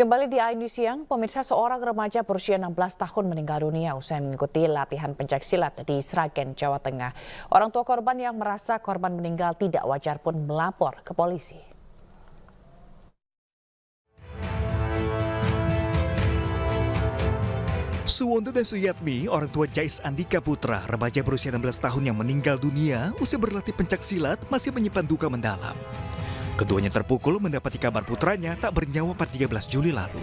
Kembali di iNews Siang, pemirsa seorang remaja berusia 16 tahun meninggal dunia usai mengikuti latihan pencaksilat di Sragen, Jawa Tengah. Orang tua korban yang merasa korban meninggal tidak wajar pun melapor ke polisi. Suwondo dan Suyatmi, orang tua Jais Andika Putra, remaja berusia 16 tahun yang meninggal dunia usai berlatih pencaksilat, masih menyimpan duka mendalam. Keduanya terpukul mendapati kabar putranya tak bernyawa pada 13 Juli lalu.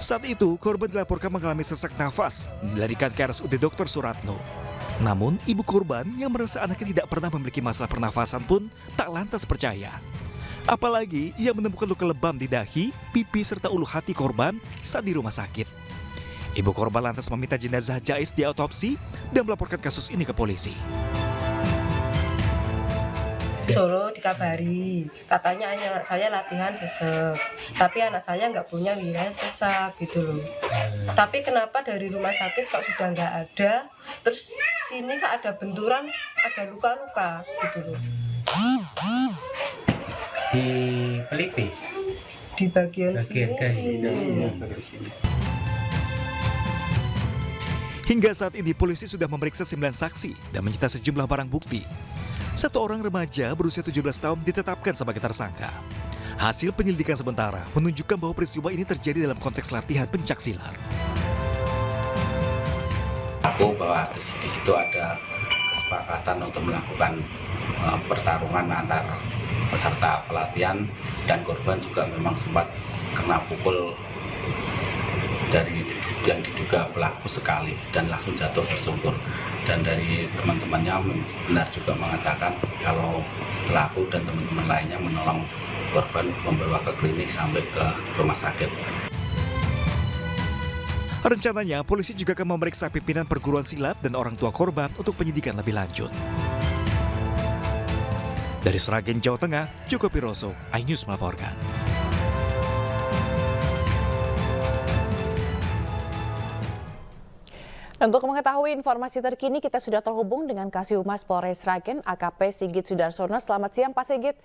Saat itu, korban dilaporkan mengalami sesak nafas, dilarikan ke RSUD Dr. Suratno. Namun, ibu korban yang merasa anaknya tidak pernah memiliki masalah pernafasan pun tak lantas percaya. Apalagi ia menemukan luka lebam di dahi, pipi, serta ulu hati korban saat di rumah sakit. Ibu korban lantas meminta jenazah Jais diautopsi dan melaporkan kasus ini ke polisi. Solo dikabari, katanya anak saya latihan sesek, tapi anak saya nggak punya wilayah sesak gitu loh. Tapi kenapa dari rumah sakit kok sudah nggak ada, terus sini kok ada benturan, ada luka-luka gitu loh. Di pelipis, Di bagian dahi. sini. Hingga saat ini polisi sudah memeriksa 9 saksi dan menyita sejumlah barang bukti. Satu orang remaja berusia 17 tahun ditetapkan sebagai tersangka. Hasil penyelidikan sementara menunjukkan bahwa peristiwa ini terjadi dalam konteks latihan pencaksilat. Aku bahwa di situ ada kesepakatan untuk melakukan pertarungan antar peserta pelatihan, dan korban juga memang sempat kena pukul dari yang diduga pelaku sekali dan langsung jatuh tersungkur. Dan dari teman-temannya benar juga mengatakan kalau pelaku dan teman-teman lainnya menolong korban membawa ke klinik sampai ke rumah sakit. Rencananya, polisi juga akan memeriksa pimpinan perguruan silat dan orang tua korban untuk penyidikan lebih lanjut. Dari Sragen, Jawa Tengah, Joko Piroso, iNews melaporkan. Untuk mengetahui informasi terkini, kita sudah terhubung dengan Kasihumas Polres Sragen, AKP Sigit Sudarsono. Selamat siang, Pak Sigit.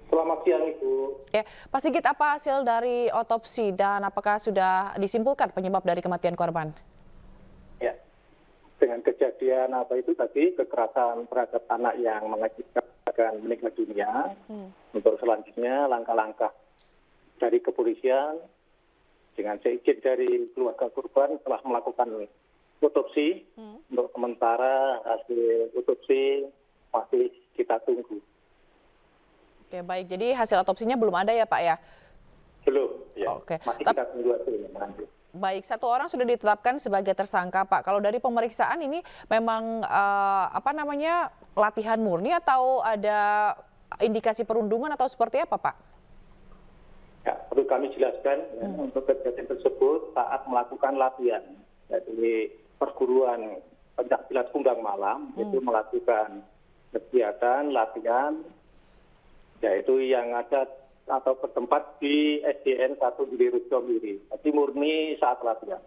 Selamat siang, Ibu. Ya, Pak Sigit, apa hasil dari otopsi dan apakah sudah disimpulkan penyebab dari kematian korban? Ya, dengan kejadian apa itu tadi, kekerasan terhadap anak yang mengakibatkan meninggal dunia, untuk selanjutnya langkah-langkah dari kepolisian dengan seizin dari keluarga korban telah melakukan otopsi. Untuk sementara hasil otopsi masih kita tunggu. Oke, baik. Jadi hasil otopsinya belum ada ya, Pak ya? Belum, ya. Oke. Masih kita tunggu hasilnya nanti. Baik, satu orang sudah ditetapkan sebagai tersangka, Pak. Kalau dari pemeriksaan ini memang latihan murni atau ada indikasi perundungan atau seperti apa, Pak? Ya, perlu kami jelaskan untuk kejadian tersebut saat melakukan latihan. Jadi perguruan pencaksilat Kundang Malam itu melakukan kegiatan latihan, yaitu yang ada atau bertempat di SDN 1 Gili Rejo-Miri. Jadi murni saat latihan.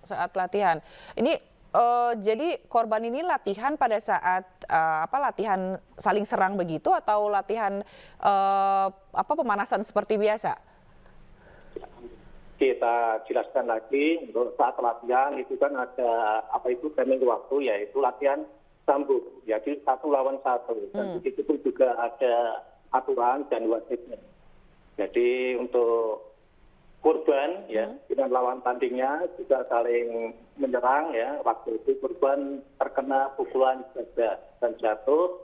Saat latihan. Ini jadi korban ini latihan pada saat latihan saling serang begitu atau latihan pemanasan seperti biasa? Kita jelaskan lagi, untuk saat latihan itu kan ada timing waktu, yaitu latihan sambung, jadi 1 lawan 1. Dan di situ pun juga ada aturan dan wasitnya. Jadi untuk korban dengan lawan tandingnya juga saling menyerang ya. Waktu itu korban terkena pukulan dada dan jatuh,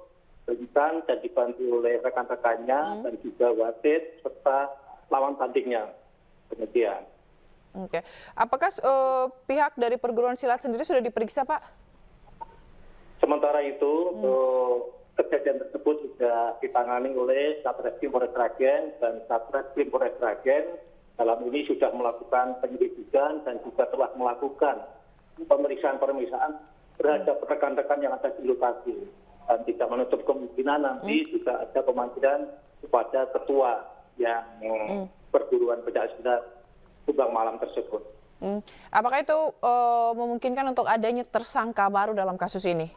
pingsan dan dibantu oleh rekan-rekannya dan juga wasit serta lawan tandingnya. Demikian. Oke. Apakah pihak dari perguruan silat sendiri sudah diperiksa, Pak? Sementara itu untuk kejadian tersebut sudah ditangani oleh Satreskrim Polres Sragen dan Satreskrim Polres Sragen. Dalam ini sudah melakukan penyelidikan dan juga telah melakukan pemeriksaan terhadap rekan-rekan yang ada di lokasi. Dan tidak menutup kemungkinan nanti juga ada pemanggilan kepada ketua yang perguruan pencaksilat Kundang Malam tersebut. Apakah itu memungkinkan untuk adanya tersangka baru dalam kasus ini?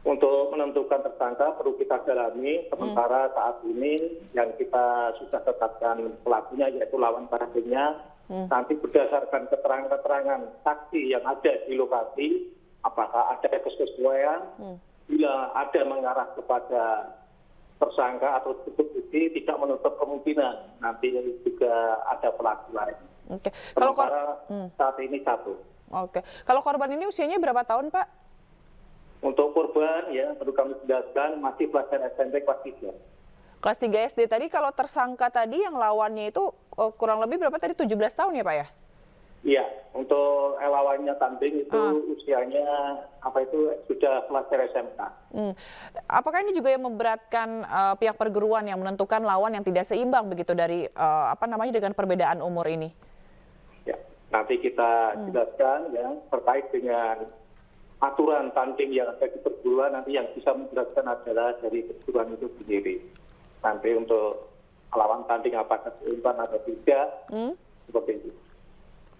Untuk menentukan tersangka perlu kita dalami, sementara saat ini yang kita sudah tetapkan pelakunya yaitu lawan pastinya. Nanti berdasarkan keterangan-keterangan saksi yang ada di lokasi, apakah ada kesesuaian, bila ada mengarah kepada tersangka atau cukup bukti, tidak menutup kemungkinan nanti juga ada pelaku lain. Oke. Sementara saat ini satu. Oke. Kalau korban ini usianya berapa tahun, Pak? Untuk korban ya perlu kami jelaskan masih pelajar SMP kelas 3. Kelas 3 SD tadi. Kalau tersangka tadi yang lawannya itu kurang lebih berapa tadi, 17 tahun ya, Pak ya? Iya, untuk lawannya tanding itu usianya sudah pelajar SMK. Apakah ini juga yang memberatkan pihak perguruan yang menentukan lawan yang tidak seimbang begitu dari dengan perbedaan umur ini? Ya, nanti kita jelaskan ya terkait dengan aturan tanding yang ada di perguruan, nanti yang bisa menjelaskan adalah dari perguruan itu sendiri. Nanti untuk lawan tanding apakah seimbang atau tidak, seperti itu.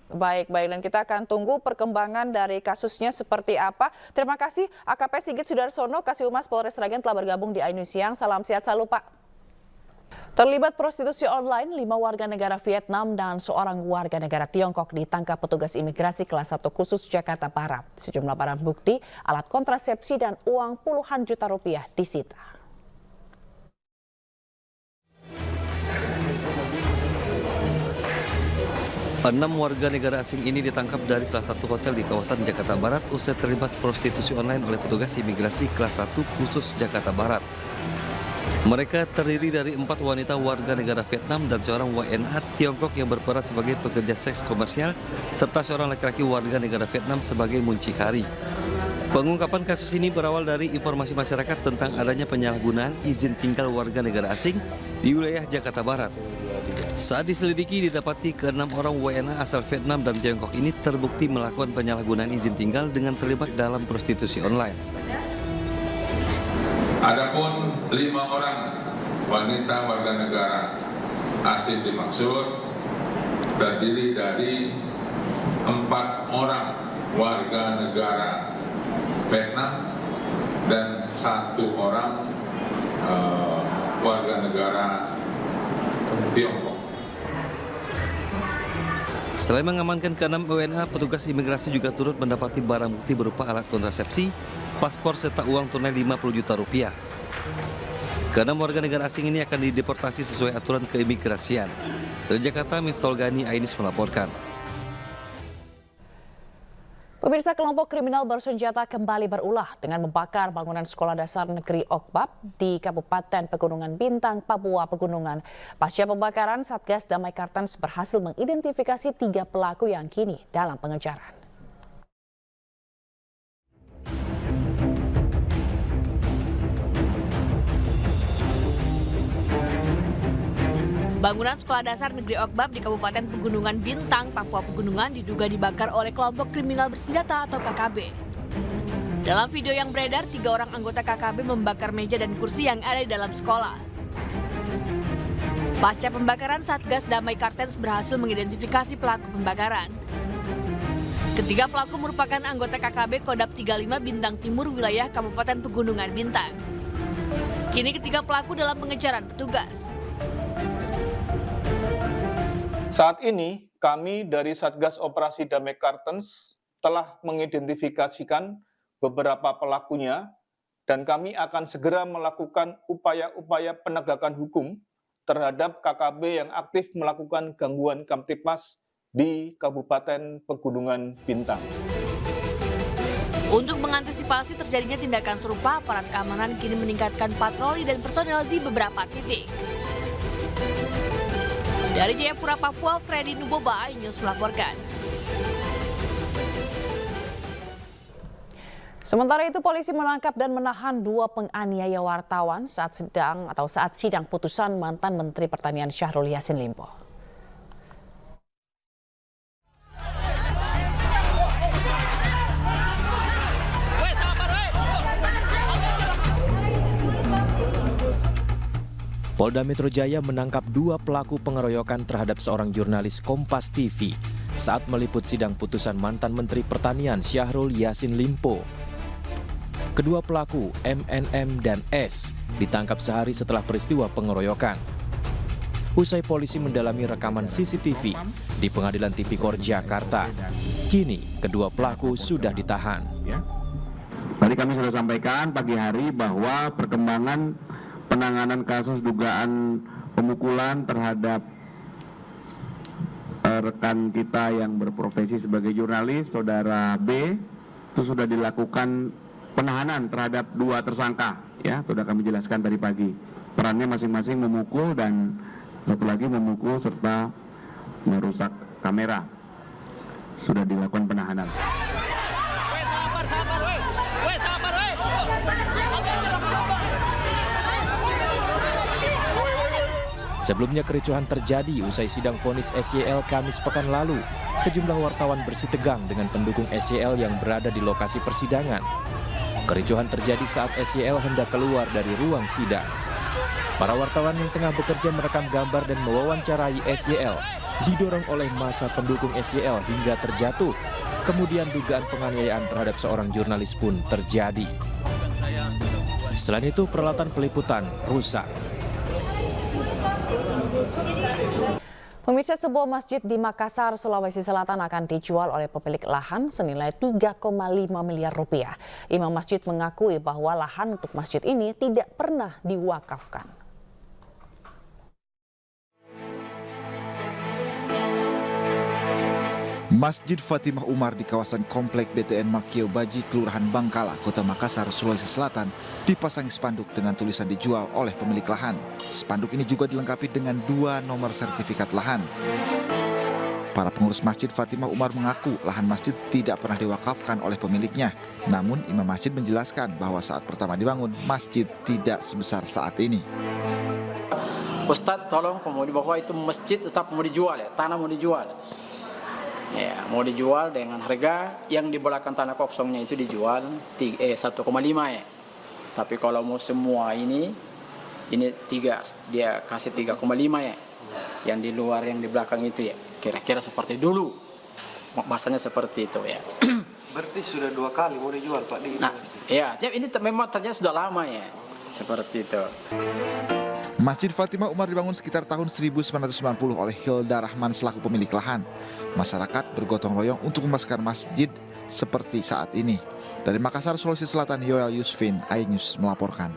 Baik, dan kita akan tunggu perkembangan dari kasusnya seperti apa. Terima kasih AKP Sigit Sudarsono, Kasih Humas Polres Sragen telah bergabung di iNews Siang. Salam sehat selalu, Pak. Terlibat prostitusi online, 5 warga negara Vietnam dan seorang warga negara Tiongkok ditangkap petugas imigrasi kelas 1 khusus Jakarta Barat. Sejumlah barang bukti, alat kontrasepsi dan uang puluhan juta rupiah disita. Enam warga negara asing ini ditangkap dari salah satu hotel di kawasan Jakarta Barat usai terlibat prostitusi online oleh petugas imigrasi kelas 1 khusus Jakarta Barat. Mereka terdiri dari 4 wanita warga negara Vietnam dan seorang WNA Tiongkok yang berperan sebagai pekerja seks komersial, serta seorang laki-laki warga negara Vietnam sebagai muncikari. Pengungkapan kasus ini berawal dari informasi masyarakat tentang adanya penyalahgunaan izin tinggal warga negara asing di wilayah Jakarta Barat. Saat diselidiki didapati ke-6 orang WNA asal Vietnam dan Tiongkok ini terbukti melakukan penyalahgunaan izin tinggal dengan terlibat dalam prostitusi online. Adapun 5 orang wanita warga negara asing dimaksud terdiri dari 4 orang warga negara Vietnam dan 1 orang warga negara Tiongkok. Selain mengamankan ke-6 WNA, petugas imigrasi juga turut mendapati barang bukti berupa alat kontrasepsi, paspor serta uang tunai 50 juta rupiah. Ke-6 warga negara asing ini akan dideportasi sesuai aturan keimigrasian. Dari Jakarta, Miftol Gani, iNews melaporkan. Pemirsa, kelompok kriminal bersenjata kembali berulah dengan membakar bangunan Sekolah Dasar Negeri Okbab di Kabupaten Pegunungan Bintang, Papua Pegunungan. Pasca pembakaran, Satgas Damai Kartens berhasil mengidentifikasi 3 pelaku yang kini dalam pengejaran. Bangunan Sekolah Dasar Negeri Okbab di Kabupaten Pegunungan Bintang, Papua Pegunungan diduga dibakar oleh kelompok kriminal bersenjata atau KKB. Dalam video yang beredar, 3 orang anggota KKB membakar meja dan kursi yang ada di dalam sekolah. Pasca pembakaran, Satgas Damai Kartens berhasil mengidentifikasi pelaku pembakaran. Ketiga pelaku merupakan anggota KKB Kodam 35 Bintang Timur wilayah Kabupaten Pegunungan Bintang. Kini ketiga pelaku dalam pengejaran petugas. Saat ini, kami dari Satgas Operasi Damai Kartens telah mengidentifikasikan beberapa pelakunya dan kami akan segera melakukan upaya-upaya penegakan hukum terhadap KKB yang aktif melakukan gangguan Kamtipmas di Kabupaten Pegunungan Bintang. Untuk mengantisipasi terjadinya tindakan serupa, aparat keamanan kini meningkatkan patroli dan personel di beberapa titik. Dari Jayapura, Papua, Freddy Nuboba, iNews melaporkan. Sementara itu, polisi menangkap dan menahan 2 penganiaya wartawan saat sidang putusan mantan Menteri Pertanian Syahrul Yassin Limpo. Polda Metro Jaya menangkap 2 pelaku pengeroyokan terhadap seorang jurnalis Kompas TV saat meliput sidang putusan mantan Menteri Pertanian Syahrul Yassin Limpo. Kedua pelaku, MNM dan S, ditangkap sehari setelah peristiwa pengeroyokan. Usai polisi mendalami rekaman CCTV di Pengadilan Tipikor Jakarta, kini kedua pelaku sudah ditahan. Tadi kami sudah sampaikan pagi hari bahwa perkembangan penanganan kasus dugaan pemukulan terhadap rekan kita yang berprofesi sebagai jurnalis, saudara B, itu sudah dilakukan penahanan terhadap 2 tersangka, ya, sudah kami jelaskan tadi pagi. Perannya masing-masing memukul dan satu lagi memukul serta merusak kamera. Sudah dilakukan penahanan. Sebelumnya kericuhan terjadi usai sidang vonis SYL Kamis pekan lalu. Sejumlah wartawan bersitegang dengan pendukung SYL yang berada di lokasi persidangan. Kericuhan terjadi saat SYL hendak keluar dari ruang sidang. Para wartawan yang tengah bekerja merekam gambar dan mewawancarai SYL didorong oleh massa pendukung SYL hingga terjatuh. Kemudian dugaan penganiayaan terhadap seorang jurnalis pun terjadi. Selain itu, peralatan peliputan rusak. Pemirsa, sebuah masjid di Makassar, Sulawesi Selatan akan dijual oleh pemilik lahan senilai 3,5 miliar rupiah. Imam masjid mengakui bahwa lahan untuk masjid ini tidak pernah diwakafkan. Masjid Fatimah Umar di kawasan Komplek BTN Makio Baji, Kelurahan Bangkala, Kota Makassar, Sulawesi Selatan, dipasangi spanduk dengan tulisan dijual oleh pemilik lahan. Spanduk ini juga dilengkapi dengan 2 nomor sertifikat lahan. Para pengurus Masjid Fatimah Umar mengaku lahan masjid tidak pernah diwakafkan oleh pemiliknya. Namun imam masjid menjelaskan bahwa saat pertama dibangun, masjid tidak sebesar saat ini. Ustadz, tolong mau bahwa itu masjid tetap mau dijual ya, tanah mau dijual. Ya, mau dijual dengan harga yang di belakang tanah kosongnya itu dijual 1,5 ya. Tapi kalau mau semua ini 3, dia kasih 3,5 ya. Yang di luar yang di belakang itu ya. Kira-kira seperti dulu. Bahasanya seperti itu ya. Berarti sudah 2 kali mau dijual Pak di. Nah, ya, ini memang ternyata sudah lama ya. Seperti itu. Masjid Fatimah Umar dibangun sekitar tahun 1990 oleh Hilda Rahman selaku pemilik lahan. Masyarakat bergotong royong untuk memasarkan masjid seperti saat ini. Dari Makassar, Sulawesi Selatan, Yoel Yusfin, iNews melaporkan.